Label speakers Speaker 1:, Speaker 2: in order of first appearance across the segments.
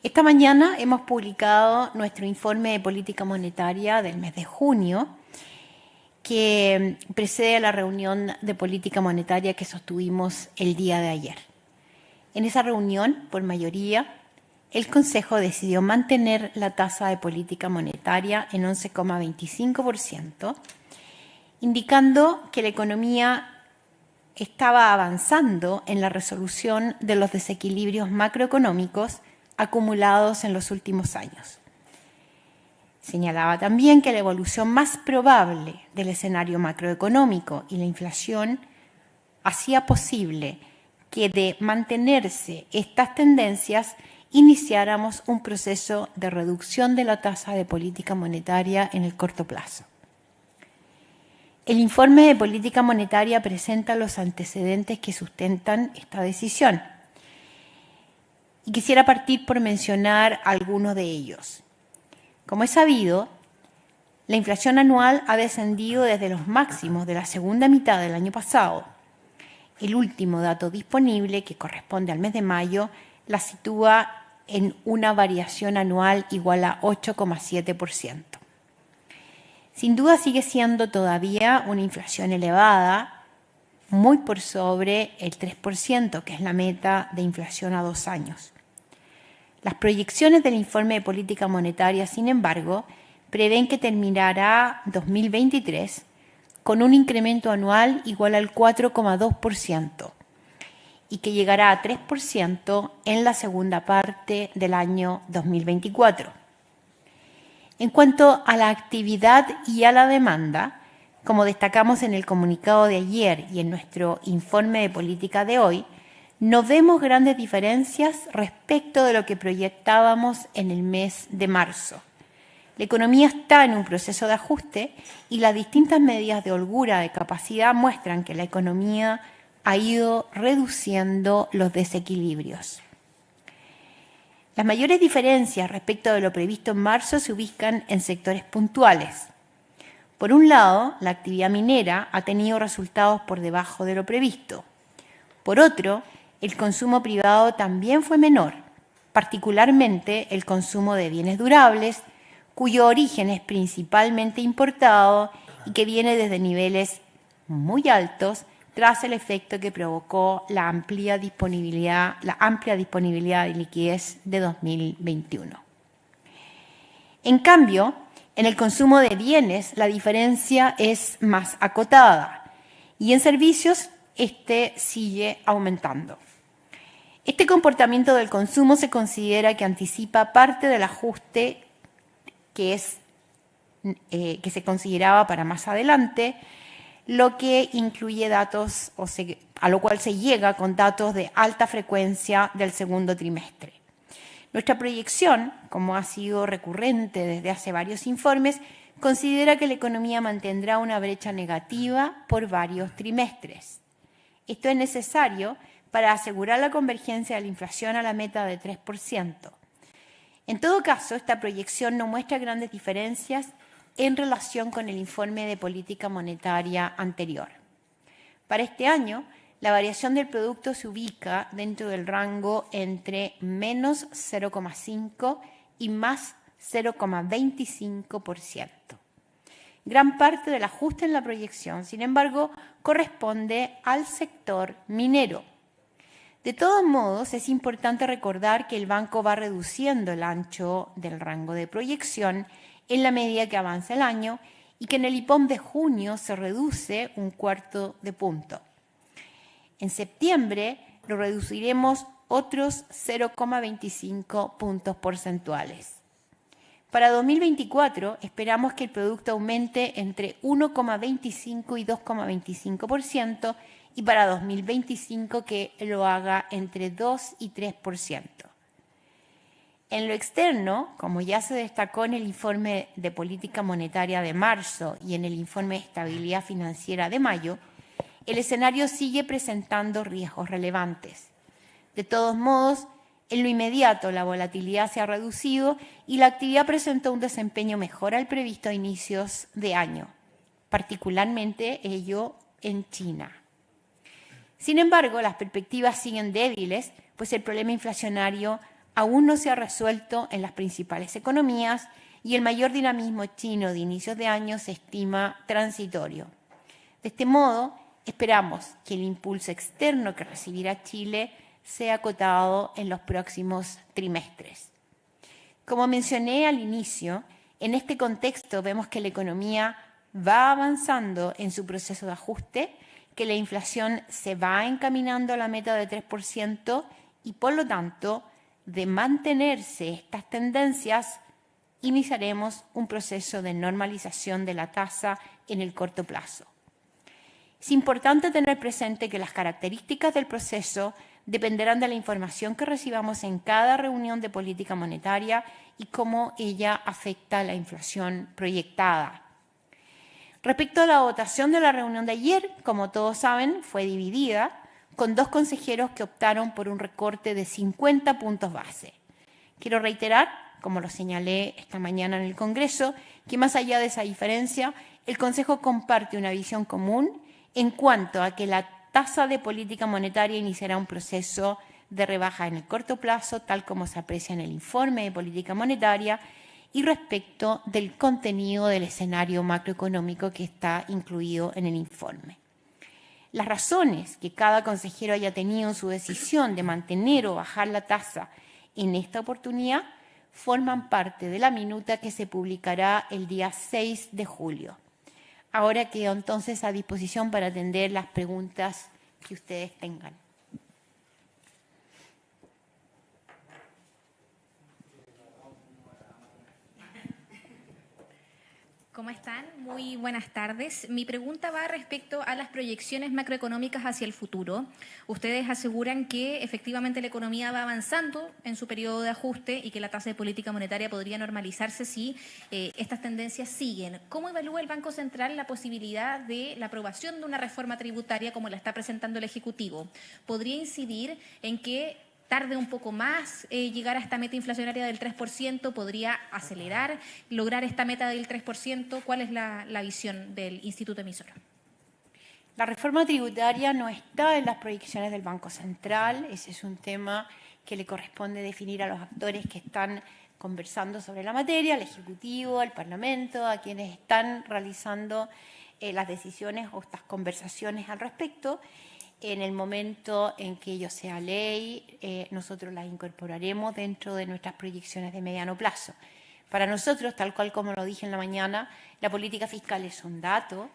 Speaker 1: Esta mañana hemos publicado nuestro informe de política monetaria del mes de junio, que precede a la reunión de política monetaria que sostuvimos el día de ayer. En esa reunión, por mayoría, el Consejo decidió mantener la tasa de política monetaria en 11,25%, indicando que la economía estaba avanzando en la resolución de los desequilibrios macroeconómicos acumulados en los últimos años. Señalaba también que la evolución más probable del escenario macroeconómico y la inflación hacía posible que, de mantenerse estas tendencias, iniciáramos un proceso de reducción de la tasa de política monetaria en el corto plazo. El informe de política monetaria presenta los antecedentes que sustentan esta decisión. Y quisiera partir por mencionar algunos de ellos. Como es sabido, la inflación anual ha descendido desde los máximos de la segunda mitad del año pasado. El último dato disponible, que corresponde al mes de mayo, la sitúa en una variación anual igual a 8,7%. Sin duda sigue siendo todavía una inflación elevada, muy por sobre el 3%, que es la meta de inflación a 2 años. Las proyecciones del informe de política monetaria, sin embargo, prevén que terminará 2023 con un incremento anual igual al 4,2% y que llegará a 3% en la segunda parte del año 2024. En cuanto a la actividad y a la demanda, como destacamos en el comunicado de ayer y en nuestro informe de política de hoy, no vemos grandes diferencias respecto de lo que proyectábamos en el mes de marzo. La economía está en un proceso de ajuste y las distintas medidas de holgura de capacidad muestran que la economía ha ido reduciendo los desequilibrios. Las mayores diferencias respecto de lo previsto en marzo se ubican en sectores puntuales. Por un lado, la actividad minera ha tenido resultados por debajo de lo previsto. Por otro, el consumo privado también fue menor, particularmente el consumo de bienes durables, cuyo origen es principalmente importado y que viene desde niveles muy altos tras el efecto que provocó la amplia disponibilidad de liquidez de 2021. En cambio, en el consumo de bienes la diferencia es más acotada y en servicios este sigue aumentando. Este comportamiento del consumo se considera que anticipa parte del ajuste que se consideraba para más adelante, lo que incluye datos, a lo cual se llega con datos de alta frecuencia del segundo trimestre. Nuestra proyección, como ha sido recurrente desde hace varios informes, considera que la economía mantendrá una brecha negativa por varios trimestres. Esto es necesario para asegurar la convergencia de la inflación a la meta de 3%. En todo caso, esta proyección no muestra grandes diferencias en relación con el informe de política monetaria anterior. Para este año, la variación del producto se ubica dentro del rango entre menos 0,5 y más 0,25%. Gran parte del ajuste en la proyección, sin embargo, corresponde al sector minero. De todos modos, es importante recordar que el banco va reduciendo el ancho del rango de proyección en la medida que avanza el año y que en el IPOM de junio se reduce 1/4 de punto. En septiembre lo reduciremos otros 0,25 puntos porcentuales. Para 2024 esperamos que el producto aumente entre 1,25 y 2,25% y para 2025 que lo haga entre 2 y 3%. En lo externo, como ya se destacó en el informe de política monetaria de marzo y en el informe de estabilidad financiera de mayo, el escenario sigue presentando riesgos relevantes. De todos modos, en lo inmediato la volatilidad se ha reducido y la actividad presentó un desempeño mejor al previsto a inicios de año, particularmente ello en China. Sin embargo, las perspectivas siguen débiles, pues el problema inflacionario aún no se ha resuelto en las principales economías y el mayor dinamismo chino de inicios de año se estima transitorio. De este modo, esperamos que el impulso externo que recibirá Chile sea acotado en los próximos trimestres. Como mencioné al inicio, en este contexto vemos que la economía va avanzando en su proceso de ajuste, que la inflación se va encaminando a la meta de 3% y, por lo tanto, de mantenerse estas tendencias, iniciaremos un proceso de normalización de la tasa en el corto plazo. Es importante tener presente que las características del proceso dependerán de la información que recibamos en cada reunión de política monetaria y cómo ella afecta a la inflación proyectada. Respecto a la votación de la reunión de ayer, como todos saben, fue dividida, con 2 consejeros que optaron por un recorte de 50 puntos base. Quiero reiterar, como lo señalé esta mañana en el Congreso, que más allá de esa diferencia, el Consejo comparte una visión común en cuanto a que la tasa de política monetaria iniciará un proceso de rebaja en el corto plazo, tal como se aprecia en el informe de política monetaria, y respecto del contenido del escenario macroeconómico que está incluido en el informe. Las razones que cada consejero haya tenido en su decisión de mantener o bajar la tasa en esta oportunidad forman parte de la minuta que se publicará el día 6 de julio. Ahora quedo entonces a disposición para atender las preguntas que ustedes tengan.
Speaker 2: ¿Cómo están? Muy buenas tardes. Mi pregunta va respecto a las proyecciones macroeconómicas hacia el futuro. Ustedes aseguran que efectivamente la economía va avanzando en su periodo de ajuste y que la tasa de política monetaria podría normalizarse si estas tendencias siguen. ¿Cómo evalúa el Banco Central la posibilidad de la aprobación de una reforma tributaria como la está presentando el Ejecutivo? ¿Podría incidir en que tarde un poco más llegar a esta meta inflacionaria del 3%? ¿Podría acelerar, lograr esta meta del 3%? ¿Cuál es la visión del Instituto Emisor?
Speaker 1: La reforma tributaria no está en las proyecciones del Banco Central. Ese es un tema que le corresponde definir a los actores que están conversando sobre la materia, al Ejecutivo, al Parlamento, a quienes están realizando las decisiones o estas conversaciones al respecto. En el momento en que ello sea ley, nosotros las incorporaremos dentro de nuestras proyecciones de mediano plazo. Para nosotros, tal cual como lo dije en la mañana, la política fiscal es un dato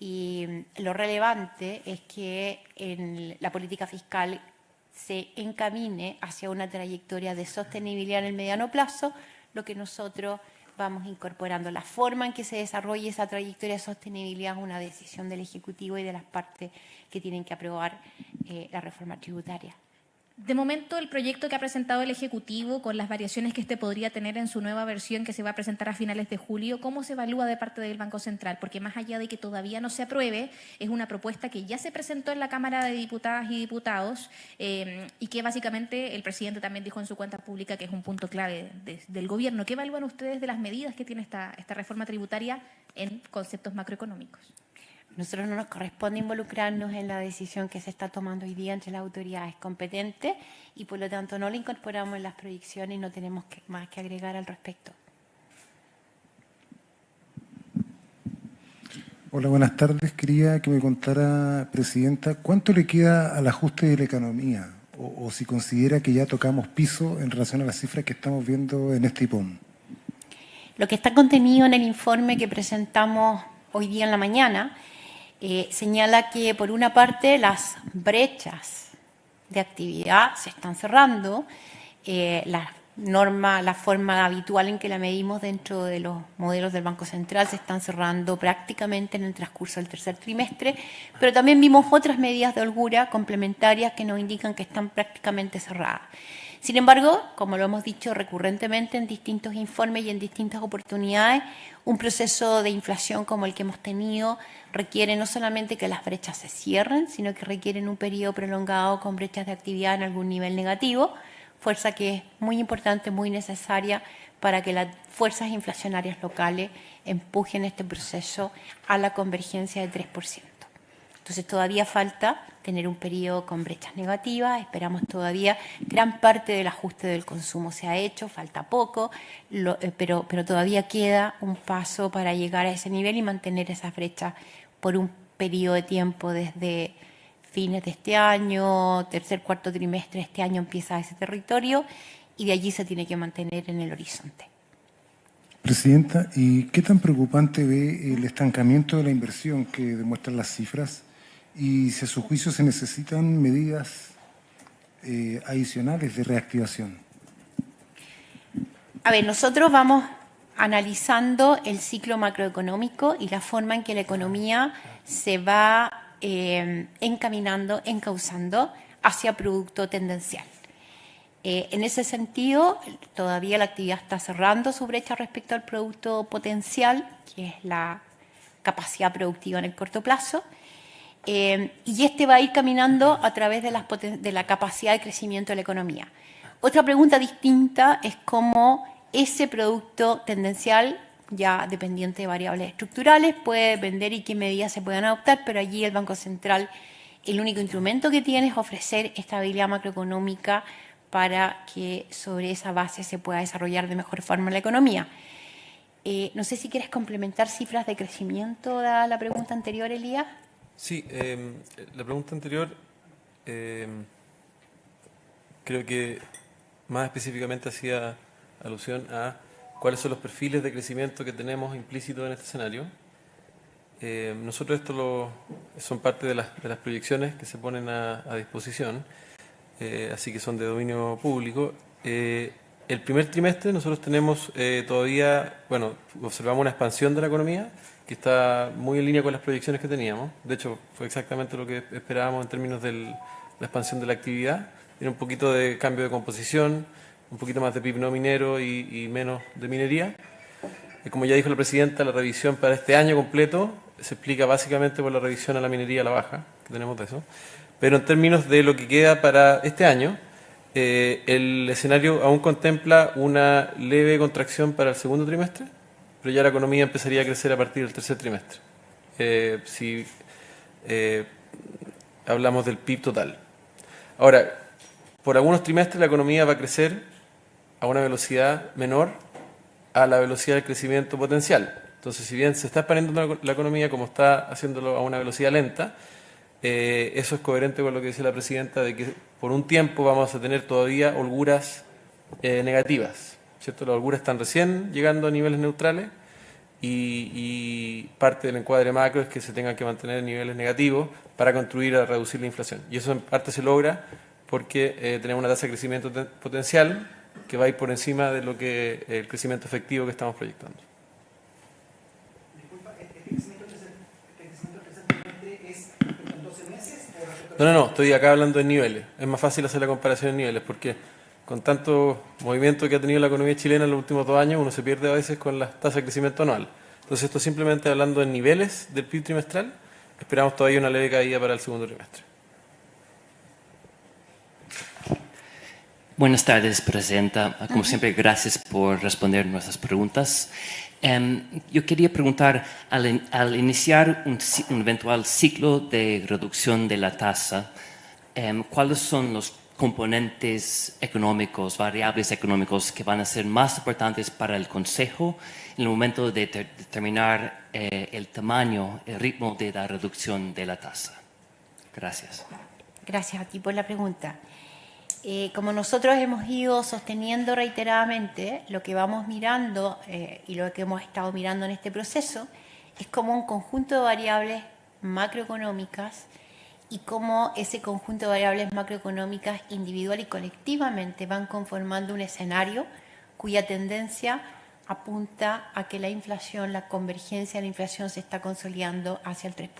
Speaker 1: y lo relevante es que la política fiscal se encamine hacia una trayectoria de sostenibilidad en el mediano plazo, lo que nosotros vamos incorporando. La forma en que se desarrolle esa trayectoria de sostenibilidad es una decisión del Ejecutivo y de las partes que tienen que aprobar la reforma tributaria.
Speaker 2: De momento, el proyecto que ha presentado el Ejecutivo, con las variaciones que este podría tener en su nueva versión que se va a presentar a finales de julio, ¿cómo se evalúa de parte del Banco Central? Porque más allá de que todavía no se apruebe, es una propuesta que ya se presentó en la Cámara de Diputadas y Diputados y que básicamente el presidente también dijo en su cuenta pública que es un punto clave del gobierno. ¿Qué evalúan ustedes de las medidas que tiene esta reforma tributaria en conceptos macroeconómicos?
Speaker 1: Nosotros no nos corresponde involucrarnos en la decisión que se está tomando hoy día entre las autoridades competentes y por lo tanto no la incorporamos en las proyecciones y no tenemos más que agregar al respecto.
Speaker 3: Hola, buenas tardes. Quería que me contara, Presidenta, ¿cuánto le queda al ajuste de la economía? O si considera que ya tocamos piso en relación a las cifras que estamos viendo en este IPOM.
Speaker 1: Lo que está contenido en el informe que presentamos hoy día en la mañana señala que, por una parte, las brechas de actividad se están cerrando. La forma habitual en que la medimos dentro de los modelos del Banco Central se están cerrando prácticamente en el transcurso del tercer trimestre, pero también vimos otras medidas de holgura complementarias que nos indican que están prácticamente cerradas. Sin embargo, como lo hemos dicho recurrentemente en distintos informes y en distintas oportunidades, un proceso de inflación como el que hemos tenido requiere no solamente que las brechas se cierren, sino que requieren un periodo prolongado con brechas de actividad en algún nivel negativo, fuerza que es muy importante, muy necesaria para que las fuerzas inflacionarias locales empujen este proceso a la convergencia del 3%. Entonces todavía falta tener un periodo con brechas negativas. Esperamos todavía, gran parte del ajuste del consumo se ha hecho, falta poco, pero todavía queda un paso para llegar a ese nivel y mantener esas brechas por un periodo de tiempo desde fines de este año, tercer, cuarto trimestre de este año empieza ese territorio y de allí se tiene que mantener en el horizonte.
Speaker 3: Presidenta, ¿y qué tan preocupante ve el estancamiento de la inversión que demuestran las cifras? Y si a su juicio se necesitan medidas adicionales de reactivación.
Speaker 1: A ver, nosotros vamos analizando el ciclo macroeconómico y la forma en que la economía se va encaminando, encauzando hacia producto tendencial. En ese sentido, todavía la actividad está cerrando su brecha respecto al producto potencial, que es la capacidad productiva en el corto plazo, y este va a ir caminando a través de la capacidad de crecimiento de la economía. Otra pregunta distinta es cómo ese producto tendencial, ya dependiente de variables estructurales, puede depender y qué medidas se puedan adoptar, pero allí el Banco Central, el único instrumento que tiene es ofrecer estabilidad macroeconómica para que sobre esa base se pueda desarrollar de mejor forma la economía. No sé si quieres complementar cifras de crecimiento a la pregunta anterior, Elías.
Speaker 4: Sí, la pregunta anterior creo que más específicamente hacía alusión a cuáles son los perfiles de crecimiento que tenemos implícitos en este escenario. Nosotros esto son parte de las proyecciones que se ponen a disposición. Así que son de dominio público. El primer trimestre nosotros tenemos todavía, bueno, observamos una expansión de la economía que está muy en línea con las proyecciones que teníamos. De hecho, fue exactamente lo que esperábamos en términos de la expansión de la actividad. Tiene un poquito de cambio de composición, un poquito más de PIB no minero y menos de minería. Como ya dijo la presidenta, la revisión para este año completo se explica básicamente por la revisión a la minería a la baja, que tenemos de eso. Pero en términos de lo que queda para este año, el escenario aún contempla una leve contracción para el segundo trimestre, pero ya la economía empezaría a crecer a partir del tercer trimestre. Si hablamos del PIB total. Ahora, por algunos trimestres la economía va a crecer a una velocidad menor a la velocidad del crecimiento potencial. Entonces, si bien se está expandiendo la economía como está haciéndolo a una velocidad lenta, eso es coherente con lo que decía la presidenta de que por un tiempo vamos a tener todavía holguras negativas, ¿cierto? Las holguras están recién llegando a niveles neutrales y parte del encuadre macro es que se tengan que mantener en niveles negativos para contribuir a reducir la inflación. Y eso en parte se logra porque tenemos una tasa de crecimiento potencial que va a ir por encima de lo que el crecimiento efectivo que estamos proyectando. No, estoy acá hablando en niveles. Es más fácil hacer la comparación en niveles porque con tanto movimiento que ha tenido la economía chilena en los últimos 2 años, uno se pierde a veces con las tasas de crecimiento anual. Entonces, esto simplemente hablando en niveles del PIB trimestral, esperamos todavía una leve caída para el segundo trimestre.
Speaker 5: Buenas tardes, Presidenta. Como siempre, gracias por responder nuestras preguntas. Yo quería preguntar, al iniciar un eventual ciclo de reducción de la tasa, ¿cuáles son los componentes económicos, variables económicos que van a ser más importantes para el Consejo en el momento de determinar el tamaño, el ritmo de la reducción de la tasa? Gracias.
Speaker 1: Gracias a ti por la pregunta. Como nosotros hemos ido sosteniendo reiteradamente, lo que vamos mirando y lo que hemos estado mirando en este proceso es como un conjunto de variables macroeconómicas y cómo ese conjunto de variables macroeconómicas individual y colectivamente van conformando un escenario cuya tendencia apunta a que la inflación, la convergencia de la inflación se está consolidando hacia el 3%.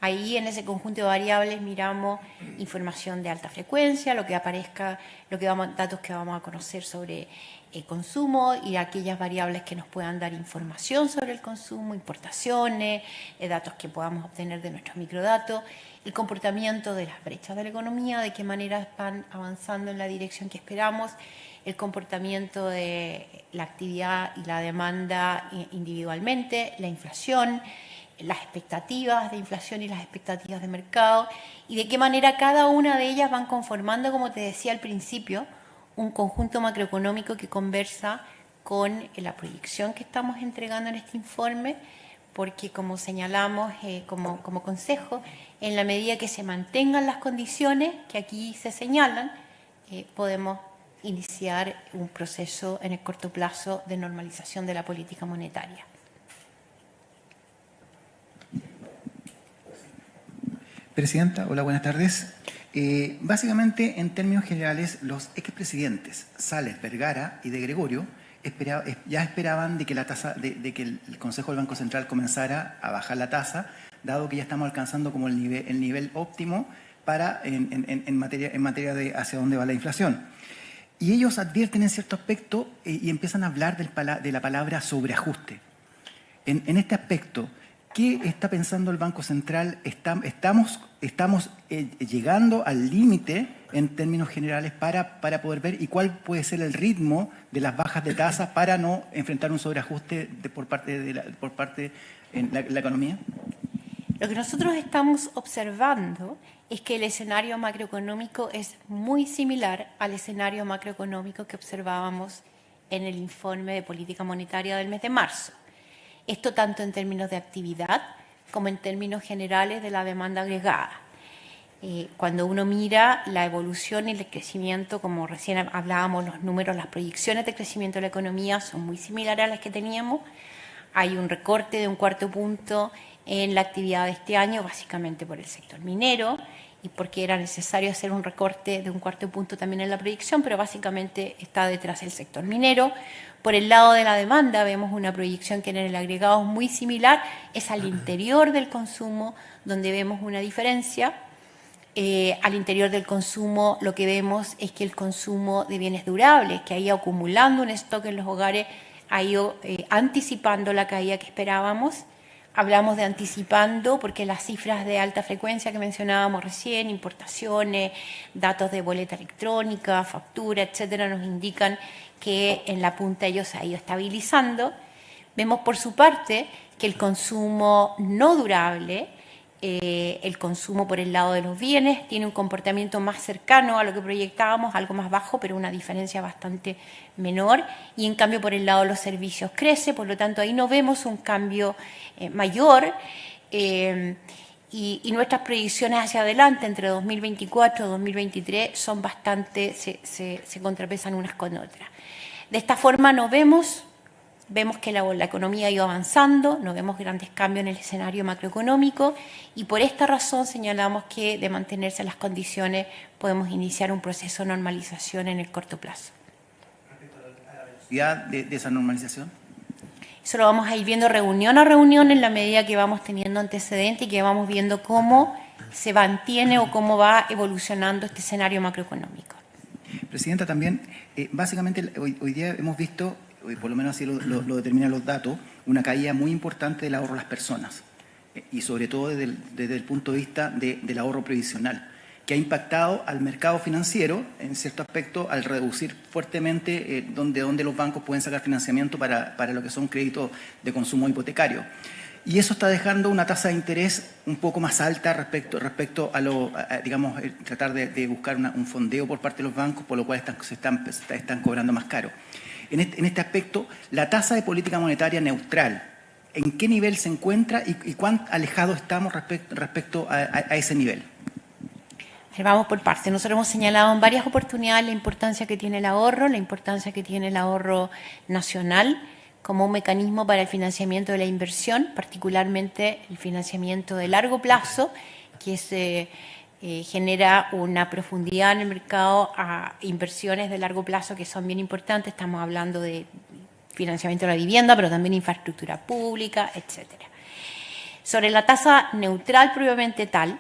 Speaker 1: Ahí en ese conjunto de variables miramos información de alta frecuencia, lo que aparezca, datos que vamos a conocer sobre el consumo y aquellas variables que nos puedan dar información sobre el consumo, importaciones, datos que podamos obtener de nuestros microdatos, el comportamiento de las brechas de la economía, de qué manera van avanzando en la dirección que esperamos, el comportamiento de la actividad y la demanda individualmente, la inflación, las expectativas de inflación y las expectativas de mercado, y de qué manera cada una de ellas van conformando, como te decía al principio, un conjunto macroeconómico que conversa con la proyección que estamos entregando en este informe, porque como señalamos como consejo, en la medida que se mantengan las condiciones que aquí se señalan, podemos iniciar un proceso en el corto plazo de normalización de la política monetaria.
Speaker 6: Presidenta, hola, buenas tardes. Básicamente, en términos generales, los expresidentes Sales, Vergara y de Gregorio ya esperaban de que la tasa, de que el Consejo del Banco Central comenzara a bajar la tasa, dado que ya estamos alcanzando como el nivel óptimo para en materia de hacia dónde va la inflación. Y ellos advierten en cierto aspecto y empiezan a hablar de la palabra sobreajuste. En este aspecto, ¿qué está pensando el Banco Central? Estamos llegando al límite en términos generales para poder ver y cuál puede ser el ritmo de las bajas de tasas para no enfrentar un sobreajuste por parte en la economía.
Speaker 1: Lo que nosotros estamos observando es que el escenario macroeconómico es muy similar al escenario macroeconómico que observábamos en el informe de política monetaria del mes de marzo. Esto tanto en términos de actividad como en términos generales de la demanda agregada. Cuando uno mira la evolución y el crecimiento, como recién hablábamos, los números, las proyecciones de crecimiento de la economía son muy similares a las que teníamos. Hay un recorte de un 1/4 punto en la actividad de este año, básicamente por el sector minero y porque era necesario hacer un recorte de un 1/4 punto también en la proyección, pero básicamente está detrás el sector minero. Por el lado de la demanda vemos una proyección que en el agregado es muy similar, es al interior del consumo donde vemos una diferencia. Al interior del consumo lo que vemos es que el consumo de bienes durables, que ha ido acumulando un stock en los hogares, ha ido anticipando la caída que esperábamos. Hablamos de anticipando porque las cifras de alta frecuencia que mencionábamos recién, importaciones, datos de boleta electrónica, factura, etcétera, nos indican que en la punta ellos se ha ido estabilizando. Vemos por su parte que el consumo no durable, el consumo por el lado de los bienes, tiene un comportamiento más cercano a lo que proyectábamos, algo más bajo, pero una diferencia bastante menor, y en cambio por el lado de los servicios crece, por lo tanto ahí no vemos un cambio mayor, y nuestras proyecciones hacia adelante entre 2024 y 2023 son bastante, se contrapesan unas con otras. De esta forma vemos que la economía ha ido avanzando, no vemos grandes cambios en el escenario macroeconómico y por esta razón señalamos que de mantenerse las condiciones podemos iniciar un proceso de normalización en el corto plazo.
Speaker 6: ¿Respecto a la velocidad de esa normalización?
Speaker 1: Eso lo vamos a ir viendo reunión a reunión en la medida que vamos teniendo antecedentes y que vamos viendo cómo se mantiene o cómo va evolucionando este escenario macroeconómico.
Speaker 6: Presidenta, también, básicamente hoy día hemos visto, por lo menos así lo determinan los datos, una caída muy importante del ahorro de las personas y sobre todo desde el punto de vista del ahorro previsional, que ha impactado al mercado financiero en cierto aspecto al reducir fuertemente donde los bancos pueden sacar financiamiento para lo que son créditos de consumo hipotecario. Y eso está dejando una tasa de interés un poco más alta respecto a digamos, tratar de buscar un fondeo por parte de los bancos, por lo cual están cobrando más caro. En este aspecto, la tasa de política monetaria neutral, ¿en qué nivel se encuentra y cuán alejados estamos respecto a ese nivel?
Speaker 1: Vamos por partes. Nosotros hemos señalado en varias oportunidades la importancia que tiene el ahorro, la importancia que tiene el ahorro nacional como un mecanismo para el financiamiento de la inversión, particularmente el financiamiento de largo plazo, que se genera una profundidad en el mercado a inversiones de largo plazo que son bien importantes. Estamos hablando de financiamiento de la vivienda, pero también infraestructura pública, etcétera. Sobre la tasa neutral propiamente tal,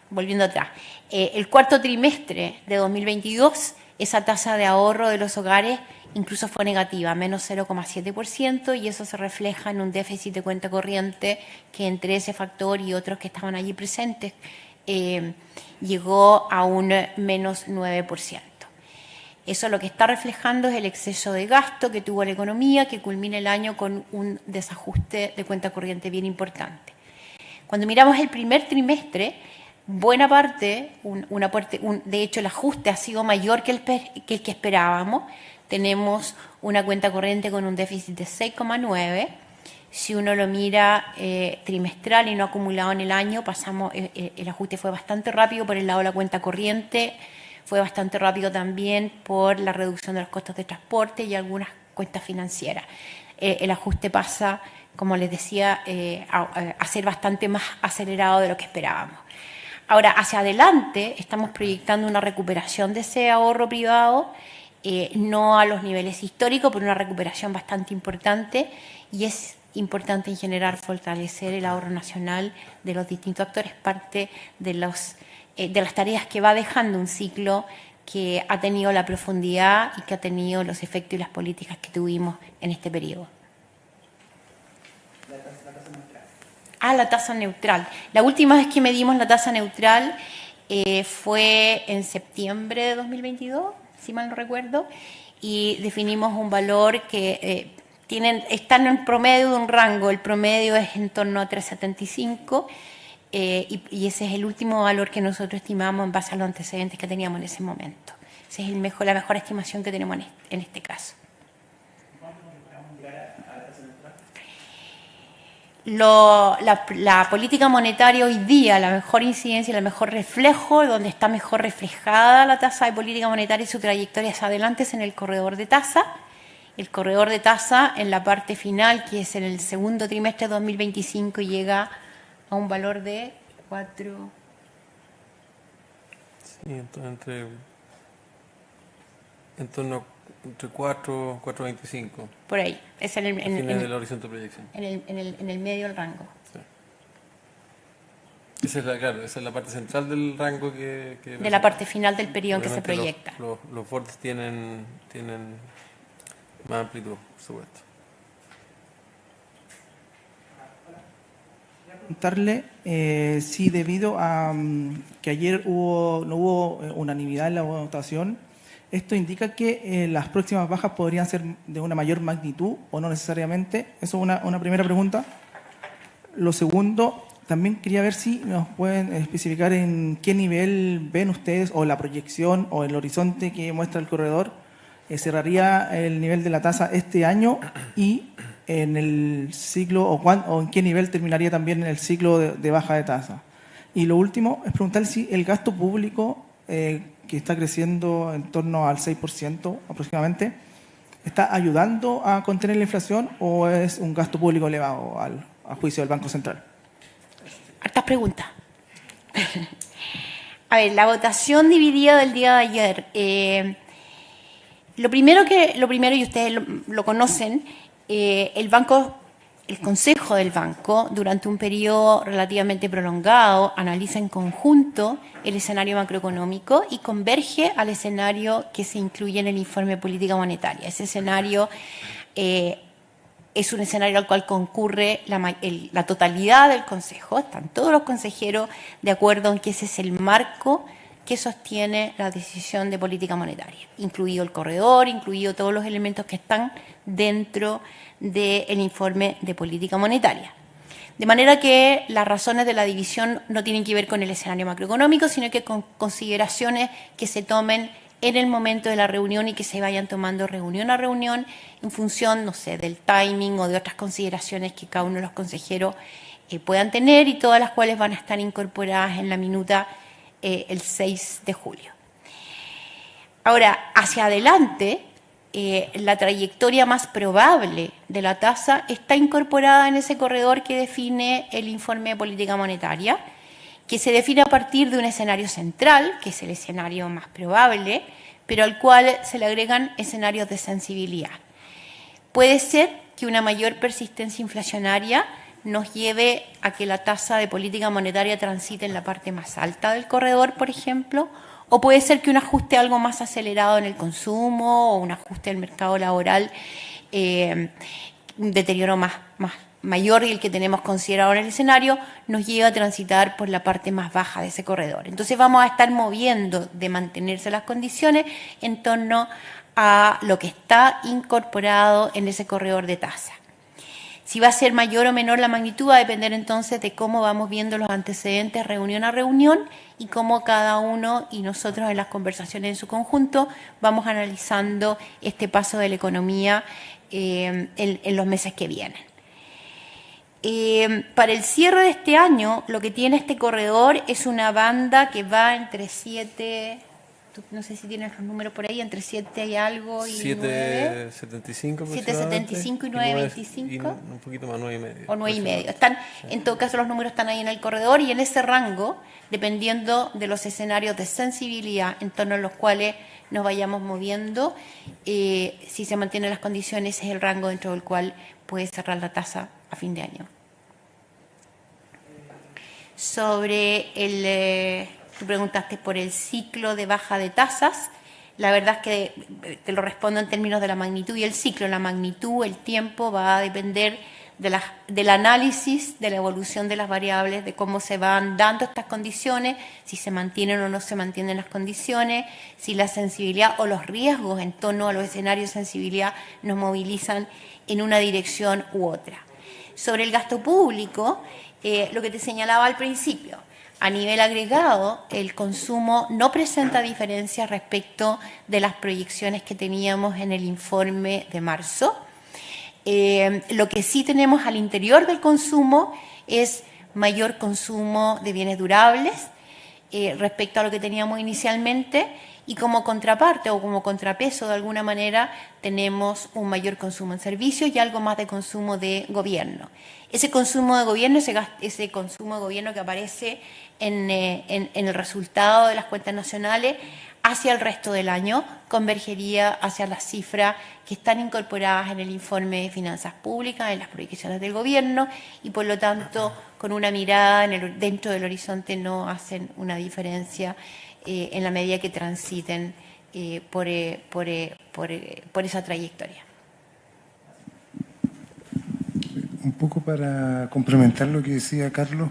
Speaker 1: volviendo atrás, el cuarto trimestre de 2022, esa tasa de ahorro de los hogares incluso fue negativa, menos 0,7%, y eso se refleja en un déficit de cuenta corriente que entre ese factor y otros que estaban allí presentes llegó a un menos 9%. Eso lo que está reflejando es el exceso de gasto que tuvo la economía, que culmina el año con un desajuste de cuenta corriente bien importante. Cuando miramos el primer trimestre, buena parte, de hecho el ajuste ha sido mayor que el que esperábamos. Tenemos una cuenta corriente con un déficit de 6,9. Si uno lo mira trimestral y no acumulado en el año, el ajuste fue bastante rápido por el lado de la cuenta corriente, fue bastante rápido también por la reducción de los costos de transporte y algunas cuentas financieras. El ajuste pasa, como les decía, a ser bastante más acelerado de lo que esperábamos. Ahora, hacia adelante, estamos proyectando una recuperación de ese ahorro privado, no a los niveles históricos, pero una recuperación bastante importante, y es importante en general fortalecer el ahorro nacional de los distintos actores, parte de las tareas que va dejando un ciclo que ha tenido la profundidad y que ha tenido los efectos y las políticas que tuvimos en este periodo. La tasa neutral. La última vez que medimos la tasa neutral fue en septiembre de 2022, si mal no recuerdo, y definimos un valor que están en promedio de un rango. El promedio es en torno a 3,75 y ese es el último valor que nosotros estimamos en base a los antecedentes que teníamos en ese momento. Esa es la mejor estimación que tenemos en este caso. La política monetaria hoy día, la mejor incidencia, el mejor reflejo, donde está mejor reflejada la tasa de política monetaria y su trayectoria hacia adelante es en el corredor de tasa. El corredor de tasa en la parte final, que es en el segundo trimestre de 2025, llega a un valor de 4...
Speaker 4: Sí, en torno entre 4 y 4,25.
Speaker 1: Por ahí, es en
Speaker 4: el horizonte de proyección.
Speaker 1: En el medio del rango.
Speaker 4: Sí. Esa es la parte central del rango que
Speaker 1: de la parte final del periodo que se proyecta.
Speaker 4: Los bordes tienen más amplitud, por supuesto.
Speaker 7: Preguntarle si debido a que ayer no hubo unanimidad en la votación, ¿esto indica que las próximas bajas podrían ser de una mayor magnitud o no necesariamente? Eso es una primera pregunta. Lo segundo, también quería ver si nos pueden especificar en qué nivel ven ustedes, o la proyección o el horizonte que muestra el corredor, cerraría el nivel de la tasa este año, y en el ciclo, o en qué nivel terminaría también el ciclo de baja de tasa. Y lo último es preguntar si el gasto público, que está creciendo en torno al 6% aproximadamente, ¿está ayudando a contener la inflación o es un gasto público elevado a juicio del Banco Central?
Speaker 1: Hartas preguntas. A ver, la votación dividida del día de ayer. Lo primero, y ustedes lo conocen, el Consejo del Banco, durante un periodo relativamente prolongado, analiza en conjunto el escenario macroeconómico y converge al escenario que se incluye en el informe de política monetaria. Ese escenario es un escenario al cual concurre la totalidad del Consejo. Están todos los consejeros de acuerdo en que ese es el marco que sostiene la decisión de política monetaria, incluido el corredor, incluido todos los elementos que están dentro del informe de política monetaria. De manera que las razones de la división no tienen que ver con el escenario macroeconómico, sino que con consideraciones que se tomen en el momento de la reunión y que se vayan tomando reunión a reunión en función, no sé, del timing o de otras consideraciones que cada uno de los consejeros puedan tener, y todas las cuales van a estar incorporadas en la minuta el 6 de julio. Ahora, hacia adelante, la trayectoria más probable de la tasa está incorporada en ese corredor que define el informe de política monetaria, que se define a partir de un escenario central, que es el escenario más probable, pero al cual se le agregan escenarios de sensibilidad. Puede ser que una mayor persistencia inflacionaria nos lleve a que la tasa de política monetaria transite en la parte más alta del corredor, por ejemplo, o puede ser que un ajuste algo más acelerado en el consumo o un ajuste del mercado laboral, un deterioro más mayor y el que tenemos considerado en el escenario, nos lleva a transitar por la parte más baja de ese corredor. Entonces vamos a estar moviendo de mantenerse las condiciones en torno a lo que está incorporado en ese corredor de tasa. Si va a ser mayor o menor la magnitud va a depender entonces de cómo vamos viendo los antecedentes reunión a reunión y cómo cada uno y nosotros en las conversaciones en su conjunto vamos analizando este paso de la economía en los meses que vienen. Para el cierre de este año, lo que tiene este corredor es una banda que va entre 7, no sé si tienes los números por ahí, entre 7 y algo y 9.
Speaker 4: 7,75
Speaker 1: 7,75 y 9,25.
Speaker 4: Un poquito más, 9,5.
Speaker 1: O 9,5. Están, en todo caso, los números están ahí en el corredor y en ese rango, dependiendo de los escenarios de sensibilidad en torno a los cuales nos vayamos moviendo, si se mantienen las condiciones, es el rango dentro del cual puede cerrar la tasa a fin de año. Sobre tú preguntaste por el ciclo de baja de tasas. La verdad es que te lo respondo en términos de la magnitud y el ciclo. La magnitud, el tiempo, va a depender del análisis de la evolución de las variables, de cómo se van dando estas condiciones, si se mantienen o no se mantienen las condiciones, si la sensibilidad o los riesgos en torno a los escenarios de sensibilidad nos movilizan en una dirección u otra. Sobre el gasto público, lo que te señalaba al principio, a nivel agregado, el consumo no presenta diferencias respecto de las proyecciones que teníamos en el informe de marzo. Lo que sí tenemos al interior del consumo es mayor consumo de bienes durables respecto a lo que teníamos inicialmente y como contraparte o como contrapeso de alguna manera tenemos un mayor consumo en servicios y algo más de consumo de gobierno. Ese consumo de gobierno, ese consumo de gobierno que aparece en el resultado de las cuentas nacionales hacia el resto del año convergería hacia las cifras que están incorporadas en el informe de finanzas públicas, en las proyecciones del gobierno y por lo tanto con una mirada dentro del horizonte no hacen una diferencia en la medida que transiten por esa trayectoria.
Speaker 3: Un poco para complementar lo que decía Carlos,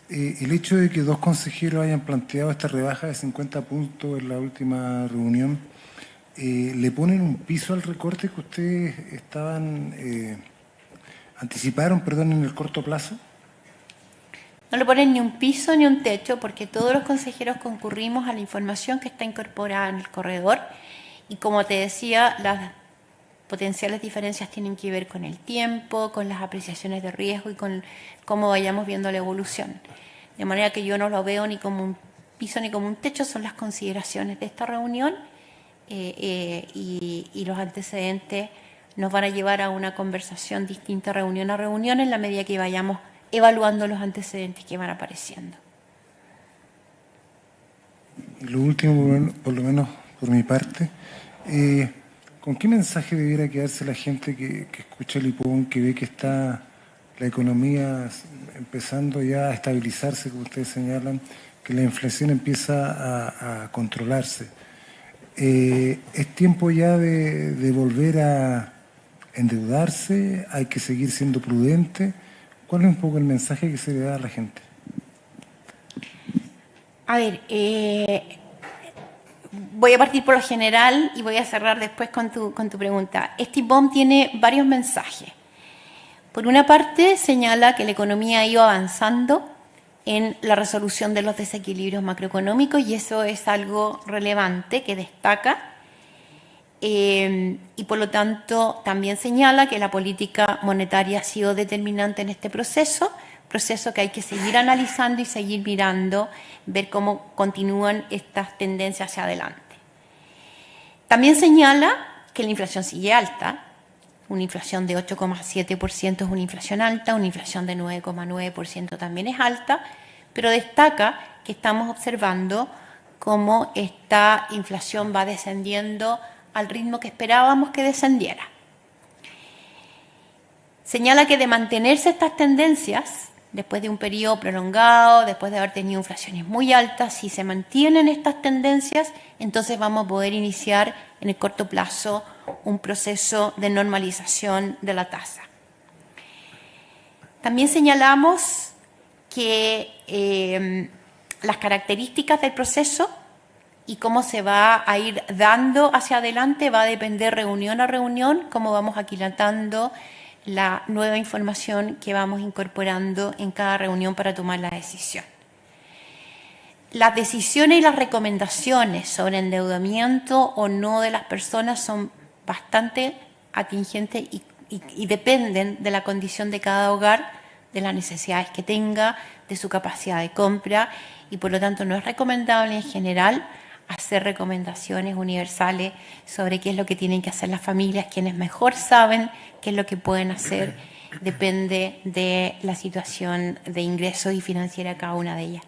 Speaker 3: el hecho de que dos consejeros hayan planteado esta rebaja de 50 puntos en la última reunión, ¿le ponen un piso al recorte que ustedes anticiparon en el corto plazo?
Speaker 1: No le ponen ni un piso ni un techo porque todos los consejeros concurrimos a la información que está incorporada en el corredor y como te decía, las potenciales diferencias tienen que ver con el tiempo, con las apreciaciones de riesgo y con cómo vayamos viendo la evolución. De manera que yo no lo veo ni como un piso ni como un techo, son las consideraciones de esta reunión y los antecedentes nos van a llevar a una conversación distinta reunión a reunión en la medida que vayamos evaluando los antecedentes que van apareciendo.
Speaker 3: Y lo último, por lo menos por mi parte, ¿con qué mensaje debiera quedarse la gente que escucha el IPON, que ve que está la economía empezando ya a estabilizarse, como ustedes señalan, que la inflación empieza a controlarse? ¿Es tiempo ya de volver a endeudarse? ¿Hay que seguir siendo prudente? ¿Cuál es un poco el mensaje que se le da a la gente?
Speaker 1: A ver, voy a partir por lo general y voy a cerrar después con tu pregunta. Este IPOM tiene varios mensajes. Por una parte, señala que la economía ha ido avanzando en la resolución de los desequilibrios macroeconómicos y eso es algo relevante que destaca. Y por lo tanto también señala que la política monetaria ha sido determinante en este proceso que hay que seguir analizando y seguir mirando, ver cómo continúan estas tendencias hacia adelante. También señala que la inflación sigue alta, una inflación de 8,7% es una inflación alta, una inflación de 9,9% también es alta, pero destaca que estamos observando cómo esta inflación va descendiendo al ritmo que esperábamos que descendiera. Señala que de mantenerse estas tendencias, después de un periodo prolongado, después de haber tenido inflaciones muy altas, si se mantienen estas tendencias, entonces vamos a poder iniciar en el corto plazo un proceso de normalización de la tasa. También señalamos que las características del proceso y cómo se va a ir dando hacia adelante va a depender reunión a reunión, cómo vamos aquilatando la nueva información que vamos incorporando en cada reunión para tomar la decisión. Las decisiones y las recomendaciones sobre endeudamiento o no de las personas son bastante atingentes y dependen de la condición de cada hogar, de las necesidades que tenga, de su capacidad de compra, y por lo tanto no es recomendable en general hacer recomendaciones universales sobre qué es lo que tienen que hacer las familias. Quienes mejor saben qué es lo que pueden hacer depende de la situación de ingresos y financiera de cada una de ellas.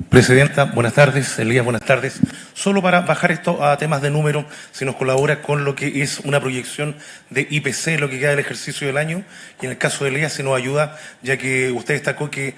Speaker 8: Presidenta, buenas tardes. Elías, buenas tardes. Solo para bajar esto a temas de números, si nos colabora con lo que es una proyección de IPC, lo que queda del ejercicio del año, y en el caso de Elías, si nos ayuda, ya que usted destacó que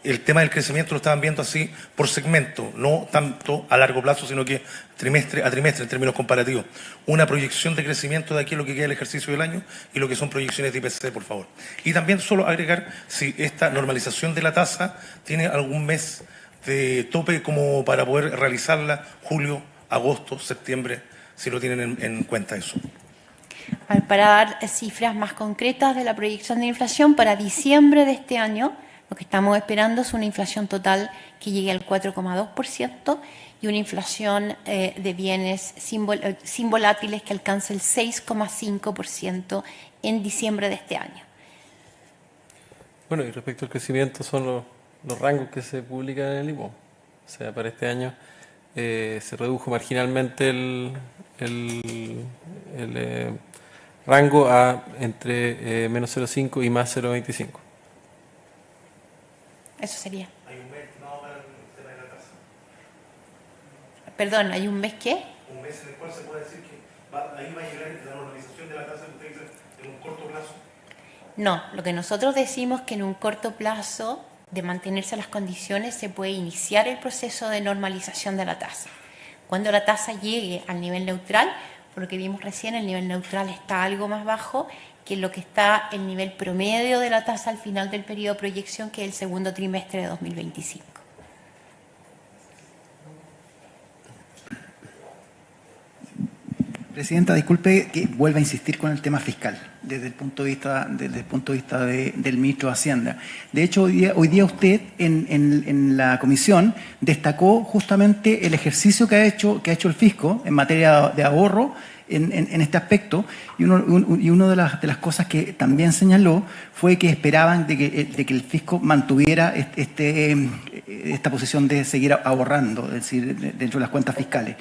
Speaker 8: el tema del crecimiento lo estaban viendo así por segmento, no tanto a largo plazo, sino que trimestre a trimestre en términos comparativos. Una proyección de crecimiento de aquí a lo que queda del ejercicio del año y lo que son proyecciones de IPC, por favor. Y también solo agregar si esta normalización de la tasa tiene algún mes de tope como para poder realizarla, julio, agosto, septiembre, si lo tienen en cuenta eso.
Speaker 1: Para dar cifras más concretas de la proyección de inflación, para diciembre de este año, lo que estamos esperando es una inflación total que llegue al 4,2% y una inflación de bienes sin volátiles que alcance el 6,5% en diciembre de este año.
Speaker 4: Bueno, y respecto al crecimiento son los rangos que se publican en el IPO. O sea, para este año se redujo marginalmente el rango a entre menos 0,5 y más 0,25.
Speaker 1: Eso sería.
Speaker 8: ¿Hay un mes estimado para el tema de la tasa?
Speaker 1: Perdón, ¿hay un mes qué?
Speaker 8: Un mes en el cual se puede decir que ahí va a llegar la normalización de la tasa que usted dice en un corto plazo.
Speaker 1: No, lo que nosotros decimos es que en un corto plazo, de mantenerse las condiciones, se puede iniciar el proceso de normalización de la tasa. Cuando la tasa llegue al nivel neutral, por lo que vimos recién, el nivel neutral está algo más bajo que lo que está el nivel promedio de la tasa al final del periodo de proyección, que es el segundo trimestre de 2025.
Speaker 6: Presidenta, disculpe que vuelva a insistir con el tema fiscal desde el punto de vista del ministro de Hacienda. De hecho, hoy día usted en la comisión destacó justamente el ejercicio que ha hecho el fisco en materia de ahorro en este aspecto, y una de las cosas que también señaló fue que esperaban de que el fisco mantuviera esta posición de seguir ahorrando, es decir, dentro de las cuentas fiscales.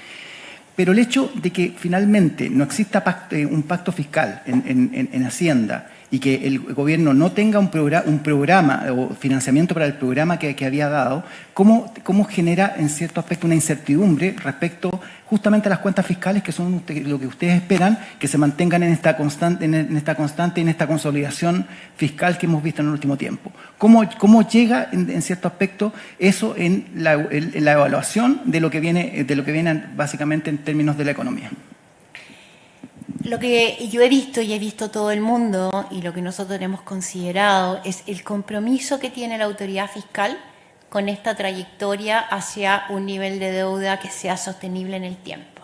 Speaker 6: Pero el hecho de que finalmente no exista un pacto fiscal en Hacienda y que el gobierno no tenga un programa o financiamiento para el programa que había dado, ¿cómo genera en cierto aspecto una incertidumbre respecto justamente a las cuentas fiscales, que son lo que ustedes esperan, que se mantengan en esta constante, en esta consolidación fiscal que hemos visto en el último tiempo? ¿Cómo llega en cierto aspecto eso en la evaluación de lo que viene básicamente en términos de la economía?
Speaker 1: Lo que yo he visto y he visto todo el mundo, y lo que nosotros hemos considerado, es el compromiso que tiene la autoridad fiscal con esta trayectoria hacia un nivel de deuda que sea sostenible en el tiempo.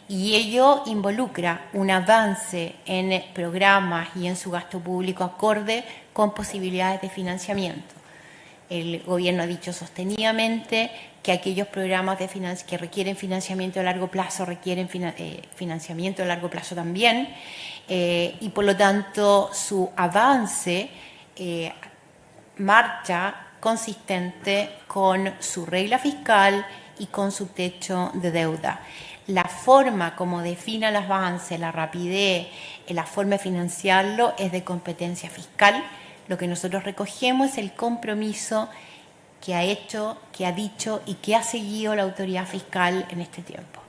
Speaker 1: Y ello involucra un avance en programas y en su gasto público acorde con posibilidades de financiamiento. El gobierno ha dicho sostenidamente que aquellos programas que requieren financiamiento a largo plazo requieren financiamiento a largo plazo también, y por lo tanto su avance marcha consistente con su regla fiscal y con su techo de deuda. La forma como defina el avance, la rapidez, la forma de financiarlo es de competencia fiscal. Lo que nosotros recogemos es el compromiso que ha hecho, que ha dicho y que ha seguido la autoridad fiscal en este tiempo.